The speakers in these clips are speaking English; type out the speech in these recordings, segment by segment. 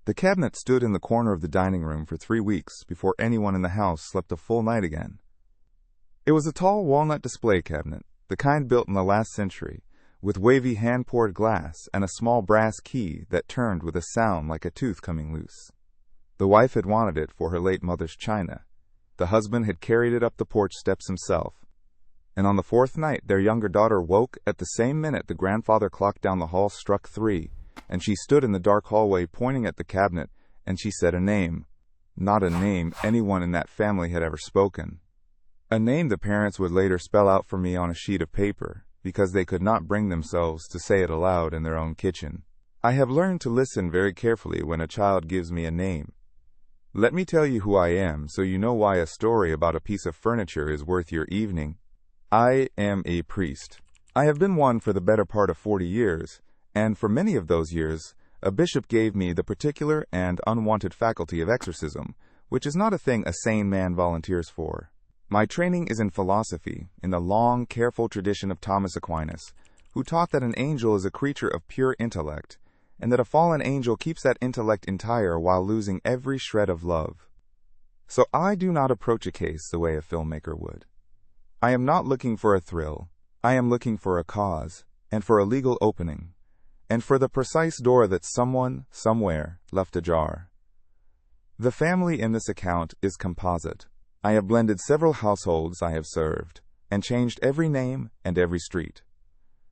The cabinet stood in the corner of the dining room for 3 weeks before anyone in the house slept a full night again. It was a tall walnut display cabinet, the kind built in the last century, with wavy hand-poured glass and a small brass key that turned with a sound like a tooth coming loose. The wife had wanted it for her late mother's china. The husband had carried it up the porch steps himself. And on the 4th night their younger daughter woke at the same minute the grandfather clock down the hall struck 3, and she stood in the dark hallway pointing at the cabinet, and she said a name. Not a name anyone in that family had ever spoken. A name the parents would later spell out for me on a sheet of paper, because they could not bring themselves to say it aloud in their own kitchen. I have learned to listen very carefully when a child gives me a name. Let me tell you who I am, so you know why a story about a piece of furniture is worth your evening. I am a priest. I have been one for the better part of 40 years, and for many of those years, a bishop gave me the particular and unwanted faculty of exorcism, which is not a thing a sane man volunteers for. My training is in philosophy, in the long, careful tradition of Thomas Aquinas, who taught that an angel is a creature of pure intellect, and that a fallen angel keeps that intellect entire while losing every shred of love. So I do not approach a case the way a filmmaker would. I am not looking for a thrill. I am looking for a cause, and for a legal opening, and for the precise door that someone, somewhere, left ajar. The family in this account is composite. I have blended several households I have served, and changed every name and every street,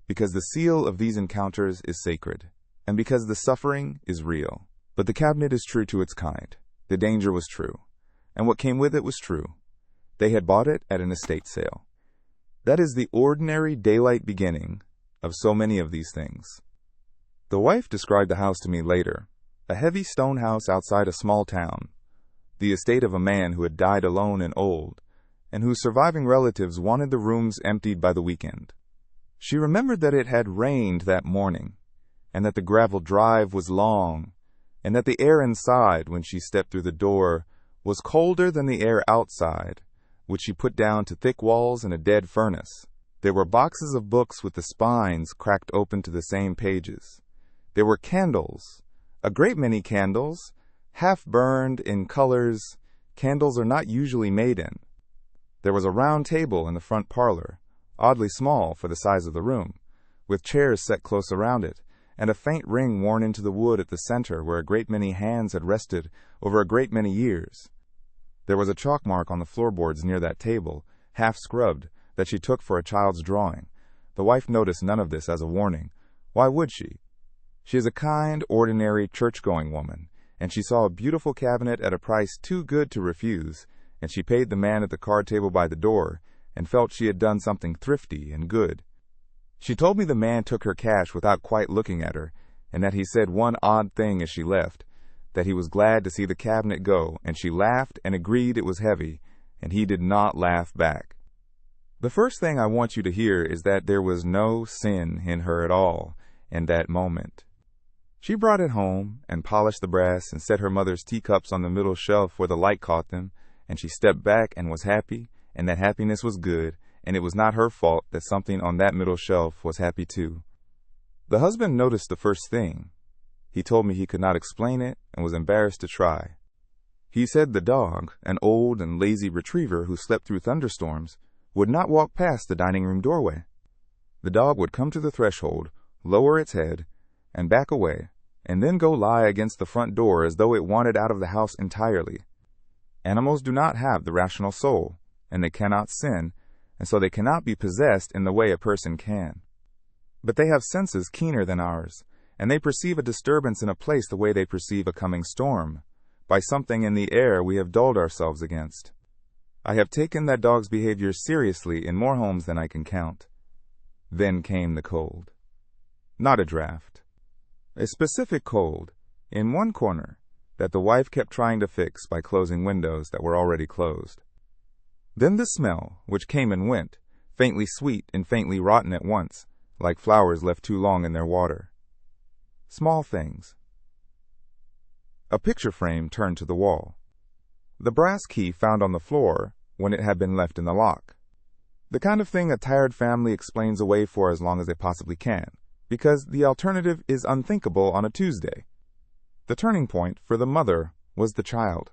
because the seal of these encounters is sacred, and because the suffering is real. But the cabinet is true to its kind. The danger was true, and what came with it was true. They had bought it at an estate sale. That is the ordinary daylight beginning of so many of these things. The wife described the house to me later, a heavy stone house outside a small town, the estate of a man who had died alone and old, and whose surviving relatives wanted the rooms emptied by the weekend. She remembered that it had rained that morning, and that the gravel drive was long, and that the air inside, when she stepped through the door, was colder than the air outside, which she put down to thick walls and a dead furnace. There were boxes of books with the spines cracked open to the same pages. There were candles, a great many candles, half-burned in colors candles are not usually made in. There was a round table in the front parlor, oddly small for the size of the room, with chairs set close around it, and a faint ring worn into the wood at the center where a great many hands had rested over a great many years. There was a chalk mark on the floorboards near that table, half scrubbed, that she took for a child's drawing. The wife noticed none of this as a warning. Why would she? She is a kind, ordinary, church-going woman, and she saw a beautiful cabinet at a price too good to refuse, and she paid the man at the card table by the door, and felt she had done something thrifty and good. She told me the man took her cash without quite looking at her, and that he said one odd thing as she left, that he was glad to see the cabinet go, and she laughed and agreed it was heavy, and he did not laugh back. The first thing I want you to hear is that there was no sin in her at all in that moment. She brought it home and polished the brass and set her mother's teacups on the middle shelf where the light caught them, and she stepped back and was happy, and that happiness was good, and it was not her fault that something on that middle shelf was happy too. The husband noticed the first thing. He told me he could not explain it and was embarrassed to try. He said the dog, an old and lazy retriever who slept through thunderstorms, would not walk past the dining room doorway. The dog would come to the threshold, lower its head, and back away, and then go lie against the front door as though it wanted out of the house entirely. Animals do not have the rational soul, and they cannot sin, and so they cannot be possessed in the way a person can. But they have senses keener than ours, and they perceive a disturbance in a place the way they perceive a coming storm, by something in the air we have dulled ourselves against. I have taken that dog's behavior seriously in more homes than I can count. Then came the cold. Not a draft. A specific cold, in one corner, that the wife kept trying to fix by closing windows that were already closed. Then the smell, which came and went, faintly sweet and faintly rotten at once, like flowers left too long in their water. Small things. A picture frame turned to the wall. The brass key found on the floor when it had been left in the lock. The kind of thing a tired family explains away for as long as they possibly can, because the alternative is unthinkable on a Tuesday. The turning point for the mother was the child.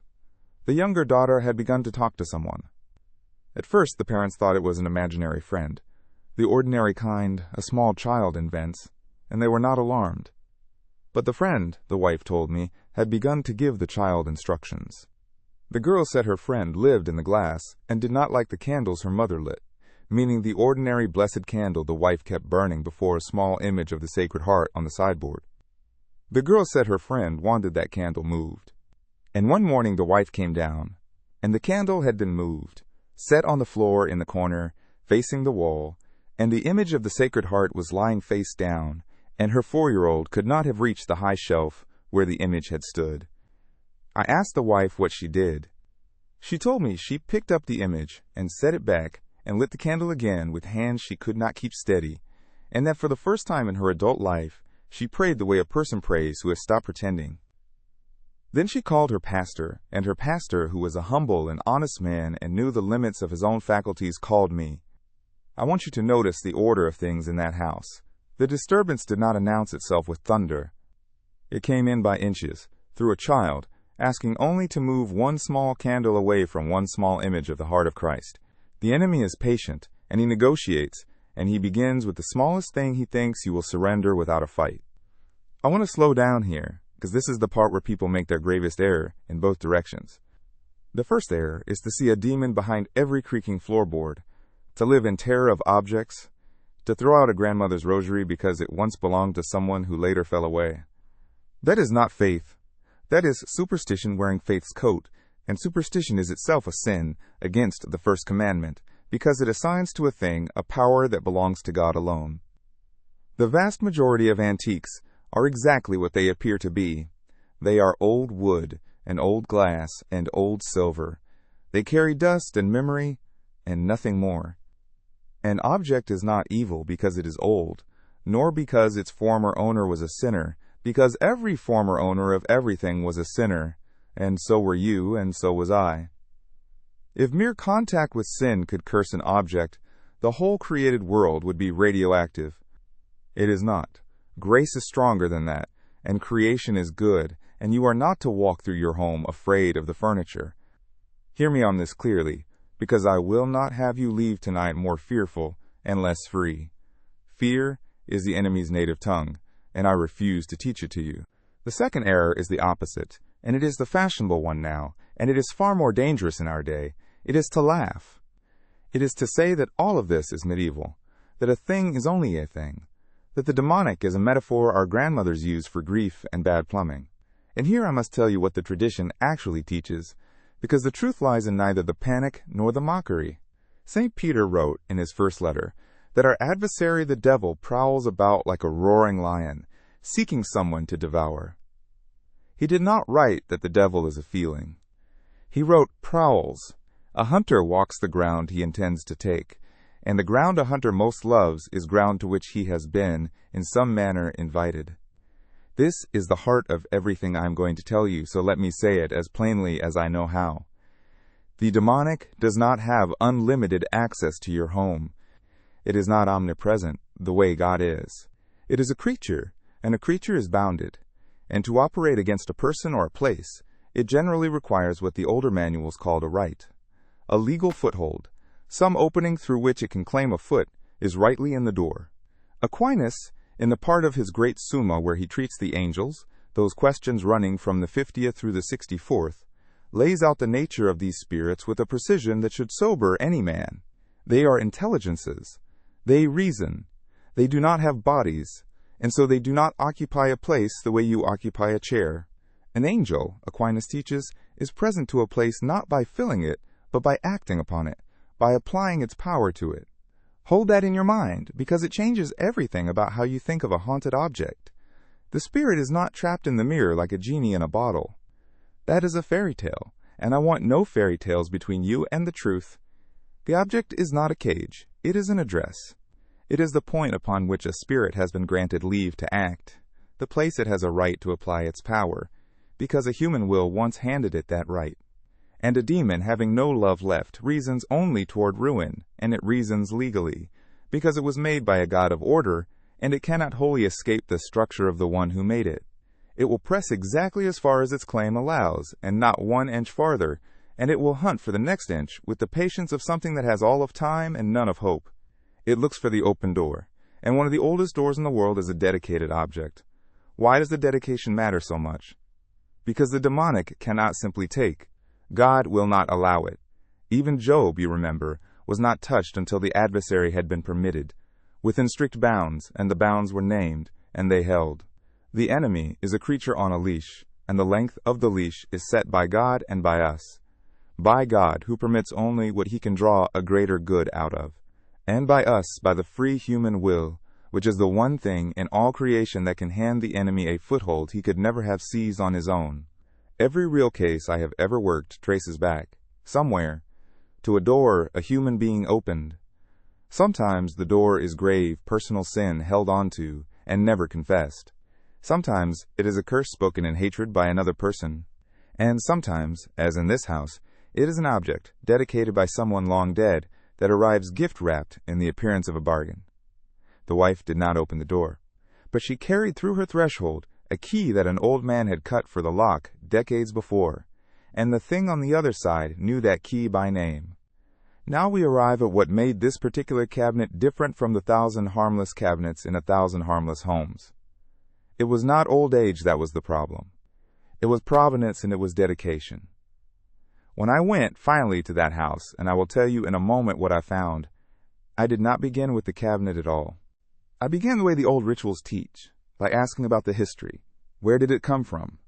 The younger daughter had begun to talk to someone. At first, the parents thought it was an imaginary friend, the ordinary kind a small child invents, and they were not alarmed. But the friend, the wife told me, had begun to give the child instructions. The girl said her friend lived in the glass and did not like the candles her mother lit, meaning the ordinary blessed candle the wife kept burning before a small image of the Sacred Heart on the sideboard. The girl said her friend wanted that candle moved. And one morning the wife came down, and the candle had been moved, set on the floor in the corner, facing the wall, and the image of the Sacred Heart was lying face down, and her 4-year-old could not have reached the high shelf where the image had stood. I asked the wife what she did. She told me she picked up the image and set it back and lit the candle again with hands she could not keep steady, and that for the first time in her adult life, she prayed the way a person prays who has stopped pretending. Then she called her pastor, and her pastor, who was a humble and honest man and knew the limits of his own faculties, called me. I want you to notice the order of things in that house. The disturbance did not announce itself with thunder. It came in by inches, through a child, asking only to move one small candle away from one small image of the heart of Christ. The enemy is patient, and he negotiates, and he begins with the smallest thing he thinks you will surrender without a fight. I want to slow down here, because this is the part where people make their gravest error in both directions. The first error is to see a demon behind every creaking floorboard, to live in terror of objects, to throw out a grandmother's rosary because it once belonged to someone who later fell away. That is not faith. That is superstition wearing faith's coat, and superstition is itself a sin against the first commandment, because it assigns to a thing a power that belongs to God alone. The vast majority of antiques are exactly what they appear to be. They are old wood, and old glass, and old silver. They carry dust and memory, and nothing more. An object is not evil because it is old, nor because its former owner was a sinner, because every former owner of everything was a sinner, and so were you, and so was I. If mere contact with sin could curse an object, the whole created world would be radioactive. It is not. Grace is stronger than that, and creation is good, and you are not to walk through your home afraid of the furniture. Hear me on this clearly, because I will not have you leave tonight more fearful and less free. Fear is the enemy's native tongue, and I refuse to teach it to you. The second error is the opposite, and it is the fashionable one now, and it is far more dangerous in our day. It is to laugh. It is to say that all of this is medieval, that a thing is only a thing, that the demonic is a metaphor our grandmothers used for grief and bad plumbing. And here I must tell you what the tradition actually teaches, because the truth lies in neither the panic nor the mockery. St. Peter wrote in his first letter that our adversary the devil prowls about like a roaring lion, seeking someone to devour. He did not write that the devil is a feeling. He wrote prowls. A hunter walks the ground he intends to take, and the ground a hunter most loves is ground to which he has been, in some manner, invited. This is the heart of everything I am going to tell you, so let me say it as plainly as I know how. The demonic does not have unlimited access to your home. It is not omnipresent, the way God is. It is a creature, and a creature is bounded. And to operate against a person or a place, it generally requires what the older manuals called a right. A legal foothold, some opening through which it can claim a foot, is rightly in the door. Aquinas, in the part of his great Summa where he treats the angels, those questions running from the 50th through the 64th, lays out the nature of these spirits with a precision that should sober any man. They are intelligences. They reason. They do not have bodies, and so they do not occupy a place the way you occupy a chair. An angel, Aquinas teaches, is present to a place not by filling it, but by acting upon it, by applying its power to it. Hold that in your mind, because it changes everything about how you think of a haunted object. The spirit is not trapped in the mirror like a genie in a bottle. That is a fairy tale, and I want no fairy tales between you and the truth. The object is not a cage, it is an address. It is the point upon which a spirit has been granted leave to act, the place it has a right to apply its power, because a human will once handed it that right. And a demon, having no love left, reasons only toward ruin, and it reasons legally, because it was made by a God of order, and it cannot wholly escape the structure of the one who made it. It will press exactly as far as its claim allows, and not 1 inch farther, and it will hunt for the next inch with the patience of something that has all of time and none of hope. It looks for the open door, and one of the oldest doors in the world is a dedicated object. Why does the dedication matter so much? Because the demonic cannot simply take. God will not allow it. Even Job, you remember, was not touched until the adversary had been permitted, within strict bounds, and the bounds were named, and they held. The enemy is a creature on a leash, and the length of the leash is set by God and by us. By God, who permits only what he can draw a greater good out of, and by us, by the free human will, which is the one thing in all creation that can hand the enemy a foothold he could never have seized on his own. Every real case I have ever worked traces back, somewhere, to a door a human being opened. Sometimes the door is grave, personal sin held onto and never confessed. Sometimes it is a curse spoken in hatred by another person. And sometimes, as in this house, it is an object dedicated by someone long dead that arrives gift-wrapped in the appearance of a bargain. The wife did not open the door, but she carried through her threshold a key that an old man had cut for the lock decades before, and the thing on the other side knew that key by name. Now we arrive at what made this particular cabinet different from the 1,000 harmless cabinets in 1,000 harmless homes. It was not old age that was the problem. It was provenance and it was dedication. When I went finally to that house, and I will tell you in a moment what I found, I did not begin with the cabinet at all. I began the way the old rituals teach, by asking about the history. Where did it come from?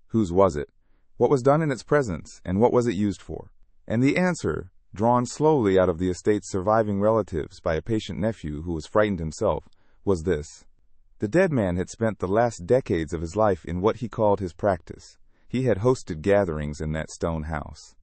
Whose was it? What was done in its presence, and what was it used for? And the answer, drawn slowly out of the estate's surviving relatives by a patient nephew who was frightened himself, was this. The dead man had spent the last decades of his life in what he called his practice. He had hosted gatherings in that stone house.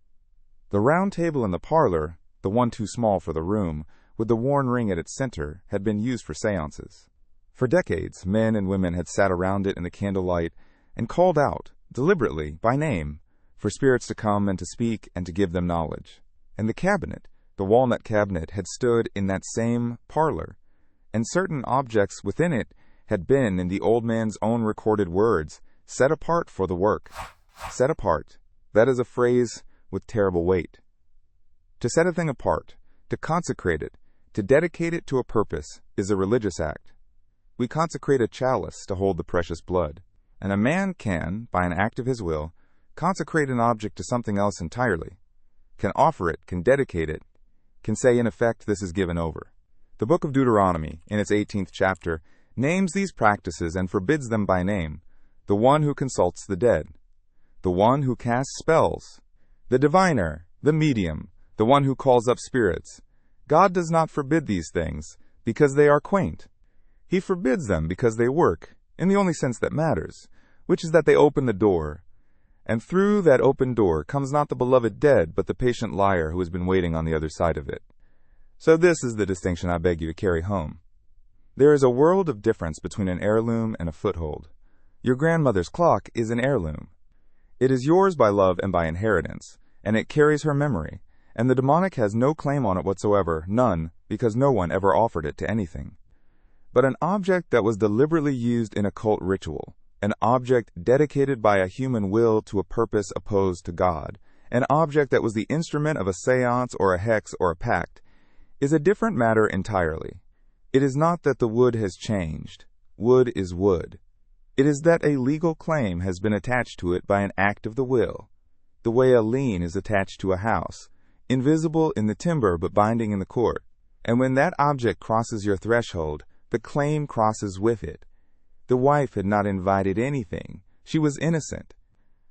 The round table in the parlor, the one too small for the room, with the worn ring at its center, had been used for seances. For decades, men and women had sat around it in the candlelight and called out, deliberately, by name, for spirits to come and to speak and to give them knowledge. And the cabinet, the walnut cabinet, had stood in that same parlor, and certain objects within it had been, in the old man's own recorded words, set apart for the work. Set apart. That is a phrase with terrible weight. To set a thing apart, to consecrate it, to dedicate it to a purpose, is a religious act. We consecrate a chalice to hold the precious blood, and a man can, by an act of his will, consecrate an object to something else entirely, can offer it, can dedicate it, can say in effect, this is given over. The book of Deuteronomy, in its 18th chapter, names these practices and forbids them by name: the one who consults the dead, the one who casts spells, the diviner, the medium, the one who calls up spirits. God does not forbid these things because they are quaint. He forbids them because they work, in the only sense that matters, which is that they open the door. And through that open door comes not the beloved dead, but the patient liar who has been waiting on the other side of it. So this is the distinction I beg you to carry home. There is a world of difference between an heirloom and a foothold. Your grandmother's clock is an heirloom. It is yours by love and by inheritance, and it carries her memory, and the demonic has no claim on it whatsoever, none, because no one ever offered it to anything. But an object that was deliberately used in occult ritual, an object dedicated by a human will to a purpose opposed to God, an object that was the instrument of a seance or a hex or a pact, is a different matter entirely. It is not that the wood has changed. Wood is wood. It is that a legal claim has been attached to it by an act of the will, the way a lien is attached to a house, invisible in the timber but binding in the court. And when that object crosses your threshold, the claim crosses with it. The wife had not invited anything. She was innocent.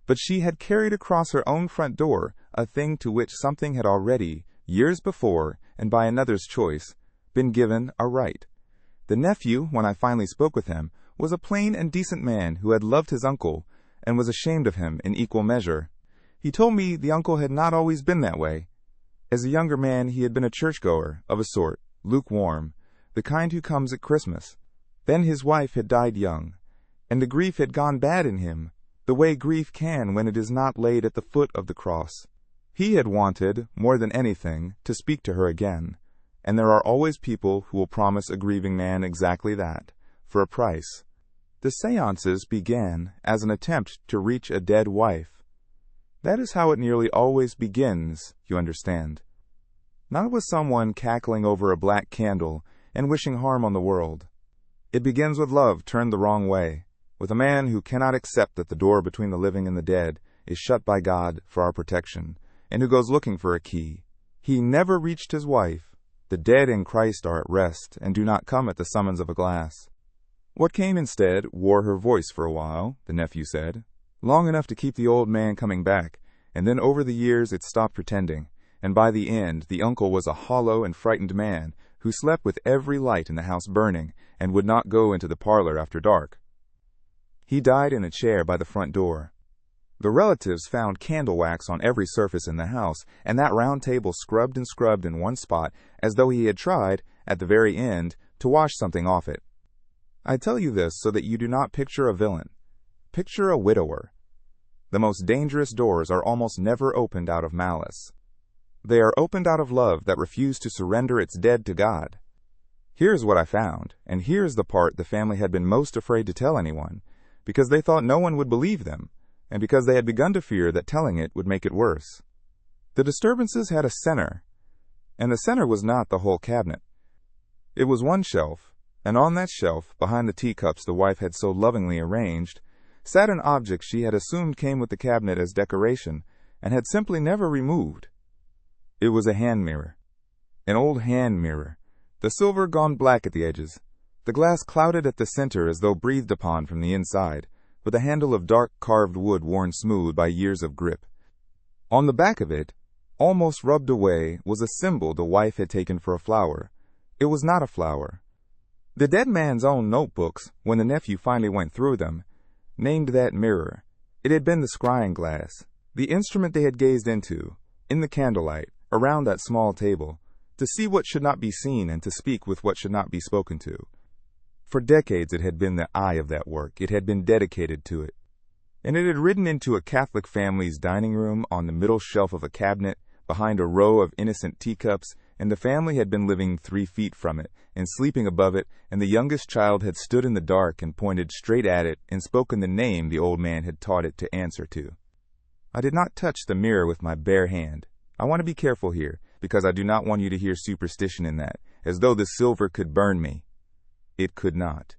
But she had carried across her own front door a thing to which something had already, years before, and by another's choice, been given a right. The nephew, when I finally spoke with him, was a plain and decent man who had loved his uncle and was ashamed of him in equal measure. He told me the uncle had not always been that way. As a younger man, he had been a churchgoer, of a sort, lukewarm, the kind who comes at Christmas. Then his wife had died young, and the grief had gone bad in him, the way grief can when it is not laid at the foot of the cross. He had wanted, more than anything, to speak to her again, and there are always people who will promise a grieving man exactly that, for a price. The seances began as an attempt to reach a dead wife. That is how it nearly always begins, you understand. Not with someone cackling over a black candle and wishing harm on the world. It begins with love turned the wrong way, with a man who cannot accept that the door between the living and the dead is shut by God for our protection, and who goes looking for a key. He never reached his wife. The dead in Christ are at rest and do not come at the summons of a glass. What came instead wore her voice for a while, the nephew said, long enough to keep the old man coming back, and then over the years it stopped pretending, and by the end the uncle was a hollow and frightened man who slept with every light in the house burning and would not go into the parlor after dark. He died in a chair by the front door. The relatives found candle wax on every surface in the house, and that round table scrubbed and scrubbed in one spot as though he had tried, at the very end, to wash something off it. I tell you this so that you do not picture a villain. Picture a widower. The most dangerous doors are almost never opened out of malice. They are opened out of love that refused to surrender its dead to God. Here's what I found, and here's the part the family had been most afraid to tell anyone, because they thought no one would believe them, and because they had begun to fear that telling it would make it worse. The disturbances had a center, and the center was not the whole cabinet. It was one shelf, and on that shelf, behind the teacups the wife had so lovingly arranged, sat an object she had assumed came with the cabinet as decoration, and had simply never removed. It was a hand mirror. An old hand mirror, the silver gone black at the edges, the glass clouded at the center as though breathed upon from the inside, with a handle of dark carved wood worn smooth by years of grip. On the back of it, almost rubbed away, was a symbol the wife had taken for a flower. It was not a flower. The dead man's own notebooks, when the nephew finally went through them, named that mirror. It had been the scrying glass, the instrument they had gazed into, in the candlelight, around that small table, to see what should not be seen and to speak with what should not be spoken to. For decades it had been the eye of that work. It had been dedicated to it. And it had ridden into a Catholic family's dining room on the middle shelf of a cabinet, behind a row of innocent teacups, and the family had been living 3 feet from it, and sleeping above it, and the youngest child had stood in the dark and pointed straight at it and spoken the name the old man had taught it to answer to. I did not touch the mirror with my bare hand. I want to be careful here, because I do not want you to hear superstition in that, as though the silver could burn me. It could not.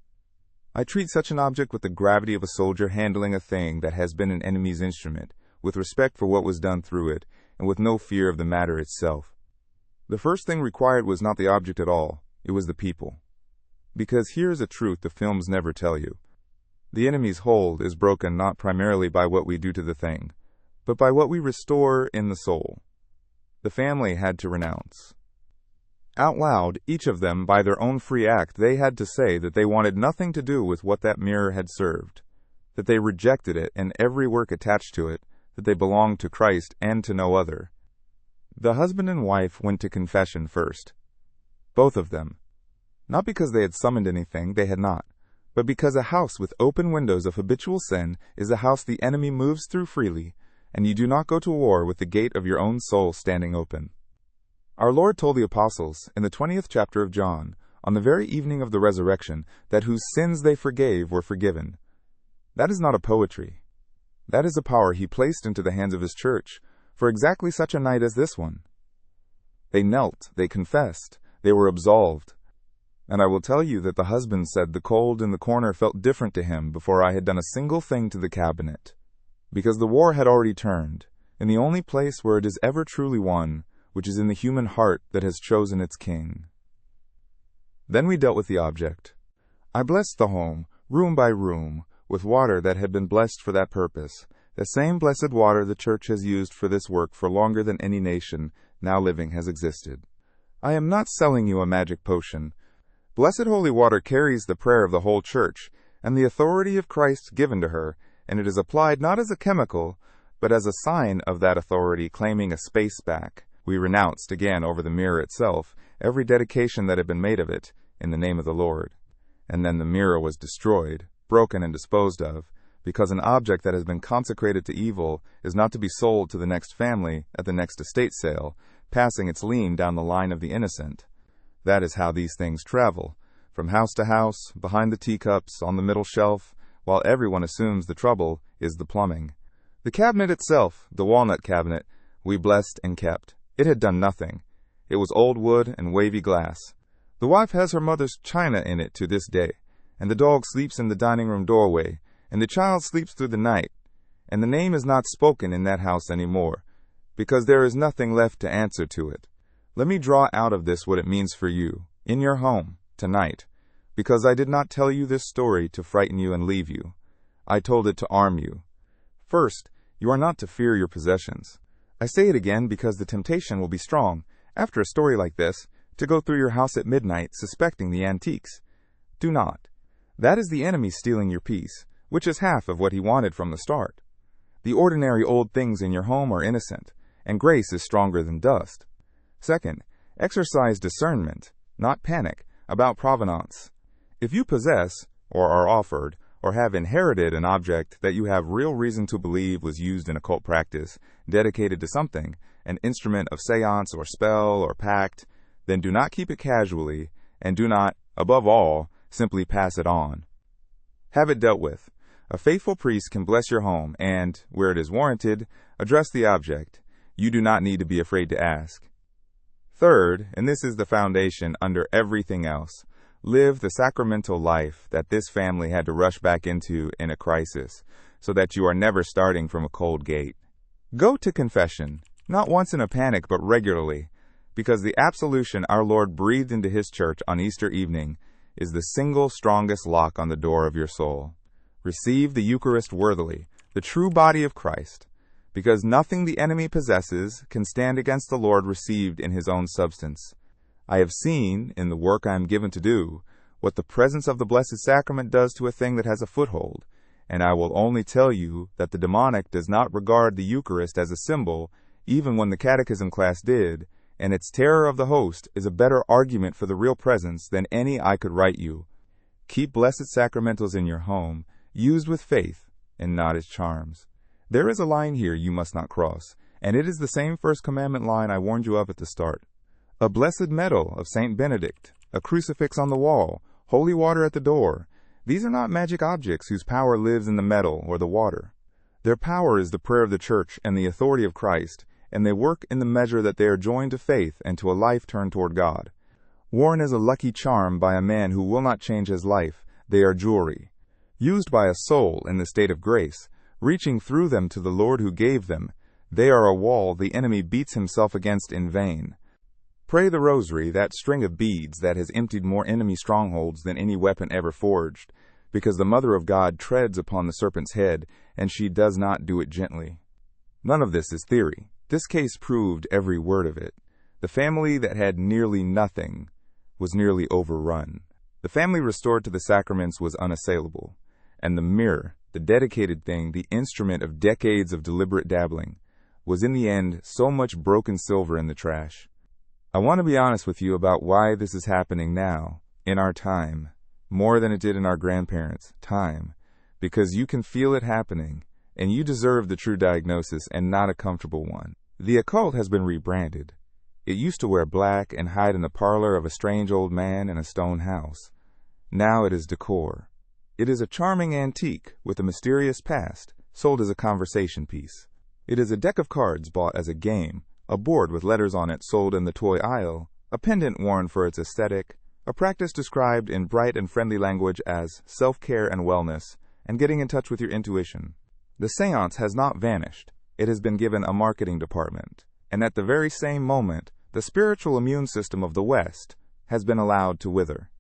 I treat such an object with the gravity of a soldier handling a thing that has been an enemy's instrument, with respect for what was done through it, and with no fear of the matter itself. The first thing required was not the object at all, it was the people. Because here is a truth the films never tell you. The enemy's hold is broken not primarily by what we do to the thing, but by what we restore in the soul. The family had to renounce. Out loud, each of them, by their own free act, they had to say that they wanted nothing to do with what that mirror had served, that they rejected it and every work attached to it, that they belonged to Christ and to no other. The husband and wife went to confession first. Both of them. Not because they had summoned anything, they had not, but because a house with open windows of habitual sin is a house the enemy moves through freely, and you do not go to war with the gate of your own soul standing open. Our Lord told the apostles, in the 20th chapter of John, on the very evening of the resurrection, that whose sins they forgave were forgiven. That is not a poetry. That is a power he placed into the hands of his church, for exactly such a night as this one. They knelt, they confessed, they were absolved. And I will tell you that the husband said the cold in the corner felt different to him before I had done a single thing to the cabinet. Because the war had already turned, in the only place where it is ever truly won, which is in the human heart that has chosen its king. Then we dealt with the object. I blessed the home, room by room, with water that had been blessed for that purpose, the same blessed water the Church has used for this work for longer than any nation now living has existed. I am not selling you a magic potion. Blessed holy water carries the prayer of the whole Church, and the authority of Christ given to her, and it is applied not as a chemical, but as a sign of that authority claiming a space back. We renounced again over the mirror itself every dedication that had been made of it, in the name of the Lord. And then the mirror was destroyed, broken and disposed of, because an object that has been consecrated to evil is not to be sold to the next family at the next estate sale, passing its lien down the line of the innocent. That is how these things travel, from house to house, behind the teacups, on the middle shelf, while everyone assumes the trouble is the plumbing. The cabinet itself, the walnut cabinet, we blessed and kept. It had done nothing. It was old wood and wavy glass. The wife has her mother's china in it to this day, and the dog sleeps in the dining room doorway, and the child sleeps through the night, and the name is not spoken in that house any more, because there is nothing left to answer to it. Let me draw out of this what it means for you, in your home, tonight, because I did not tell you this story to frighten you and leave you. I told it to arm you. First, you are not to fear your possessions. I say it again because the temptation will be strong, after a story like this, to go through your house at midnight suspecting the antiques. Do not. That is the enemy stealing your peace, which is half of what he wanted from the start. The ordinary old things in your home are innocent, and grace is stronger than dust. Second, exercise discernment, not panic, about provenance. If you possess, or are offered, or have inherited an object that you have real reason to believe was used in occult practice, dedicated to something, an instrument of seance or spell or pact, then do not keep it casually, and do not, above all, simply pass it on. Have it dealt with. A faithful priest can bless your home and, where it is warranted, address the object. You do not need to be afraid to ask. Third, and this is the foundation under everything else, live the sacramental life that this family had to rush back into in a crisis, so that you are never starting from a cold gate. Go to confession, not once in a panic but regularly, because the absolution our Lord breathed into His church on Easter evening is the single strongest lock on the door of your soul. Receive the Eucharist worthily, the true body of Christ, because nothing the enemy possesses can stand against the Lord received in His own substance. I have seen, in the work I am given to do, what the presence of the Blessed Sacrament does to a thing that has a foothold, and I will only tell you that the demonic does not regard the Eucharist as a symbol, even when the catechism class did, and its terror of the host is a better argument for the real presence than any I could write you. Keep blessed sacramentals in your home, used with faith, and not as charms. There is a line here you must not cross, and it is the same first commandment line I warned you of at the start. A blessed medal of Saint Benedict, a crucifix on the wall, holy water at the door. These are not magic objects whose power lives in the metal or the water. Their power is the prayer of the Church and the authority of Christ, and they work in the measure that they are joined to faith and to a life turned toward God. Worn as a lucky charm by a man who will not change his life, they are jewelry. Used by a soul in the state of grace, reaching through them to the Lord who gave them, they are a wall the enemy beats himself against in vain. Pray the rosary, that string of beads that has emptied more enemy strongholds than any weapon ever forged, because the Mother of God treads upon the serpent's head, and she does not do it gently. None of this is theory. This case proved every word of it. The family that had nearly nothing was nearly overrun. The family restored to the sacraments was unassailable, and the mirror, the dedicated thing, the instrument of decades of deliberate dabbling, was in the end so much broken silver in the trash. I want to be honest with you about why this is happening now, in our time, more than it did in our grandparents' time, because you can feel it happening, and you deserve the true diagnosis and not a comfortable one. The occult has been rebranded. It used to wear black and hide in the parlor of a strange old man in a stone house. Now it is decor. It is a charming antique with a mysterious past, sold as a conversation piece. It is a deck of cards bought as a game, a board with letters on it sold in the toy aisle, a pendant worn for its aesthetic, a practice described in bright and friendly language as self-care and wellness, and getting in touch with your intuition. The seance has not vanished. It has been given a marketing department, and at the very same moment, the spiritual immune system of the West has been allowed to wither.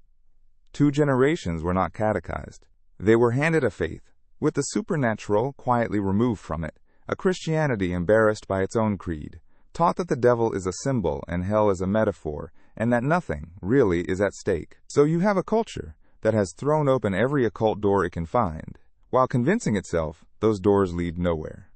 2 generations were not catechized. They were handed a faith, with the supernatural quietly removed from it, a Christianity embarrassed by its own creed, taught that the devil is a symbol and hell is a metaphor, and that nothing, really, is at stake. So you have a culture that has thrown open every occult door it can find, while convincing itself those doors lead nowhere.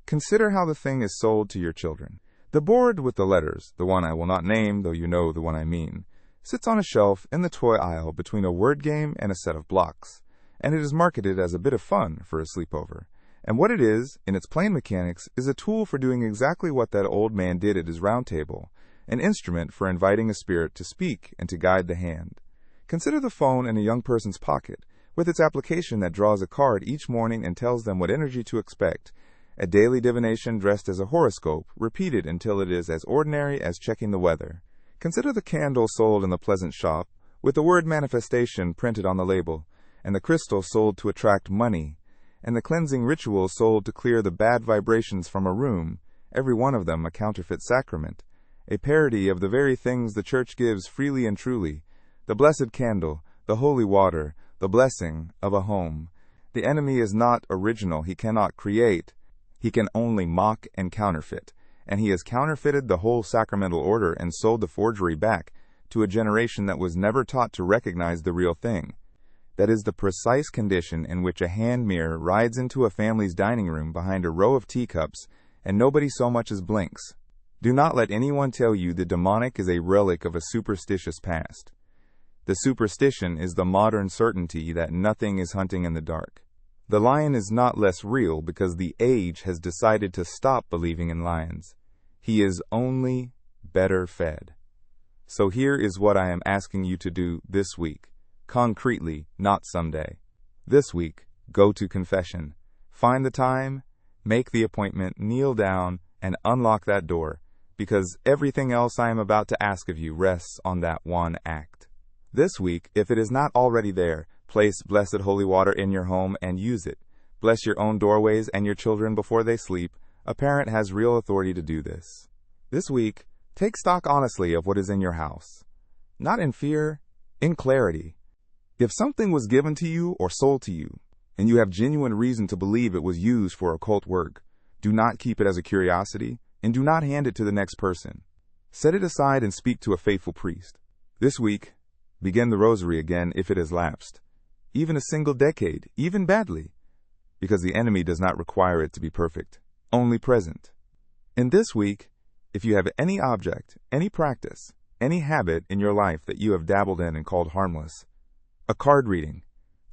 Consider how the thing is sold to your children. The board with the letters, the one I will not name, though you know the one I mean, sits on a shelf in the toy aisle between a word game and a set of blocks, and it is marketed as a bit of fun for a sleepover. And what it is, in its plain mechanics, is a tool for doing exactly what that old man did at his round table, an instrument for inviting a spirit to speak and to guide the hand. Consider the phone in a young person's pocket, with its application that draws a card each morning and tells them what energy to expect. A daily divination dressed as a horoscope, repeated until it is as ordinary as checking the weather. Consider the candle sold in the pleasant shop, with the word manifestation printed on the label, and the crystal sold to attract money, and the cleansing ritual sold to clear the bad vibrations from a room, every one of them a counterfeit sacrament, a parody of the very things the Church gives freely and truly, the blessed candle, the holy water, the blessing of a home. The enemy is not original, he cannot create, he can only mock and counterfeit, and he has counterfeited the whole sacramental order and sold the forgery back to a generation that was never taught to recognize the real thing. That is the precise condition in which a hand mirror rides into a family's dining room behind a row of teacups and nobody so much as blinks. Do not let anyone tell you the demonic is a relic of a superstitious past. The superstition is the modern certainty that nothing is hunting in the dark. The lion is not less real because the age has decided to stop believing in lions. He is only better fed. So here is what I am asking you to do this week. Concretely, not someday. This week, go to confession. Find the time, make the appointment, kneel down, and unlock that door, because everything else I am about to ask of you rests on that one act. This week, if it is not already there, place blessed holy water in your home and use it. Bless your own doorways and your children before they sleep. A parent has real authority to do this. This week, take stock honestly of what is in your house. Not in fear, in clarity. If something was given to you or sold to you, and you have genuine reason to believe it was used for occult work, do not keep it as a curiosity, and do not hand it to the next person. Set it aside and speak to a faithful priest. This week, begin the rosary again if it has lapsed. Even a single decade, even badly, because the enemy does not require it to be perfect, only present. In this week, if you have any object, any practice, any habit in your life that you have dabbled in and called harmless, a card reading,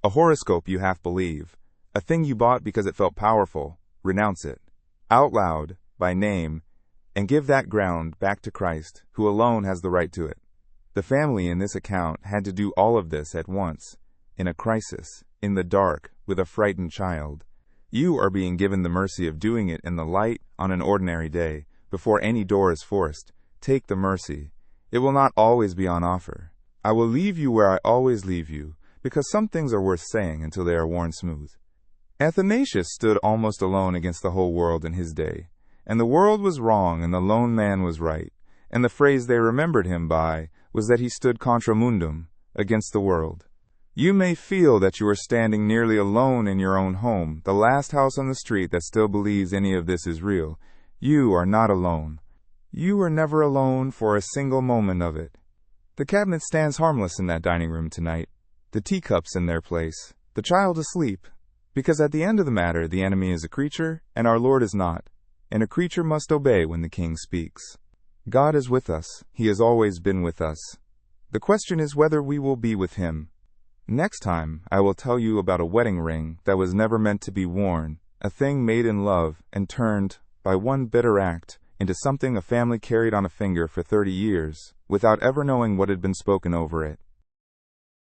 a horoscope you half believe, a thing you bought because it felt powerful, renounce it, out loud, by name, and give that ground back to Christ, who alone has the right to it. The family in this account had to do all of this at once, in a crisis, in the dark, with a frightened child. You are being given the mercy of doing it in the light on an ordinary day, before any door is forced. Take the mercy. It will not always be on offer. I will leave you where I always leave you, because some things are worth saying until they are worn smooth. Athanasius stood almost alone against the whole world in his day, and the world was wrong and the lone man was right, and the phrase they remembered him by was that he stood contra mundum, against the world. You may feel that you are standing nearly alone in your own home, the last house on the street that still believes any of this is real. You are not alone. You are never alone for a single moment of it. The cabinet stands harmless in that dining room tonight, the teacups in their place, the child asleep, because at the end of the matter the enemy is a creature and our Lord is not, and a creature must obey when the king speaks. God is with us. He has always been with us. The question is whether we will be with him. Next time, I will tell you about a wedding ring that was never meant to be worn, a thing made in love and turned, by one bitter act, into something a family carried on a finger for 30 years, without ever knowing what had been spoken over it.